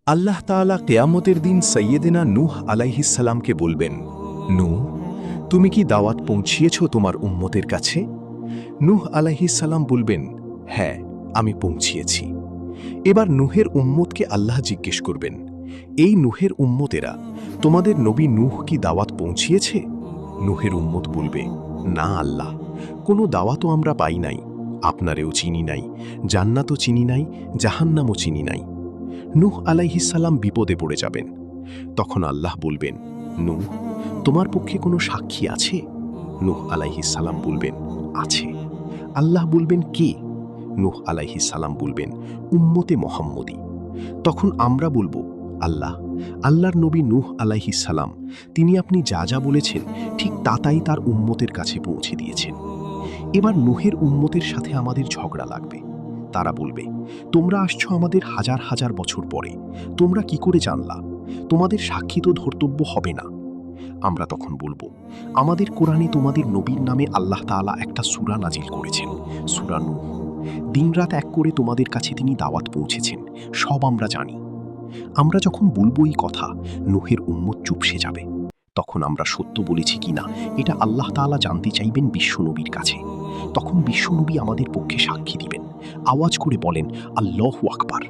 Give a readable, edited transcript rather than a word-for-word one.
আল্লাহ তাআলা কিয়ামতের দিন সৈয়দনা নূহ আলাইহিস সালামকে বলবেন, নূহ, তুমি কি দাওয়াত পৌঁছিয়েছ তোমার উম্মতের কাছে? নূহ আলাইহিস সালাম বলবেন, হ্যাঁ, আমি পৌঁছিয়েছি। এবার নূহের উম্মতকে আল্লাহ জিজ্ঞেস করবেন, এই নূহের উম্মতেরা তোমাদের নবী নূহ কি দাওয়াত পৌঁছিয়েছে? নূহের উম্মত বলবে, না আল্লাহ, কোনো দাওয়াতও আমরা পাই নাই, আপনারেও চিনি নাই, জান্নাতও চিনি নাই, জাহান্নামও চিনি নাই। নূহ আলাইহিস সালাম বিপদে পড়ে যাবেন। তখন আল্লাহ বলবেন, নূহ, তোমার পক্ষে কোনো সাক্ষী আছে? নূহ আলাইহিস সালাম বলবেন, আছে। আল্লাহ বলবেন, কে? নূহ আলাইহিস সালাম বলবেন, উম্মতে মুহাম্মদী। তখন আমরা বলবো, আল্লাহ, আল্লাহর নবী নূহ আলাইহিস সালাম, তিনি আপনি যা যা বলেছেন ঠিক তাই তার উম্মতের কাছে পৌঁছে দিয়েছেন। এবার নূহের উম্মতের সাথে আমাদের ঝগড়া লাগবে। তারা বলবে, তোমরা আসছো আমাদের হাজার হাজার বছর পরে, তোমরা কি করে জানলা? তোমাদের সাক্ষী তো ধর্তব্য হবে না। আমরা তখন বলবো, আমাদের কোরআনে তোমাদের নবীর নামে আল্লাহ তাআলা একটা সূরা নাজিল করেছেন, সূরা নূহ। দিনরাত এক করে তোমাদের কাছে তিনি দাওয়াত পৌঁছেছেন, সব আমরা জানি। আমরা যখন বলবো এই কথা, নূহের উম্মত চুপসে যাবে। তখন আমরা সত্য বলেছি কিনা এটা আল্লাহ তাআলা জানতে চাইবেন বিশ্বনবীর কাছে। তখন বিশ্বনবী আমাদের পক্ষে সাক্ষী দিবেন, আওয়াজ করে বলেন, আল্লাহু আকবার।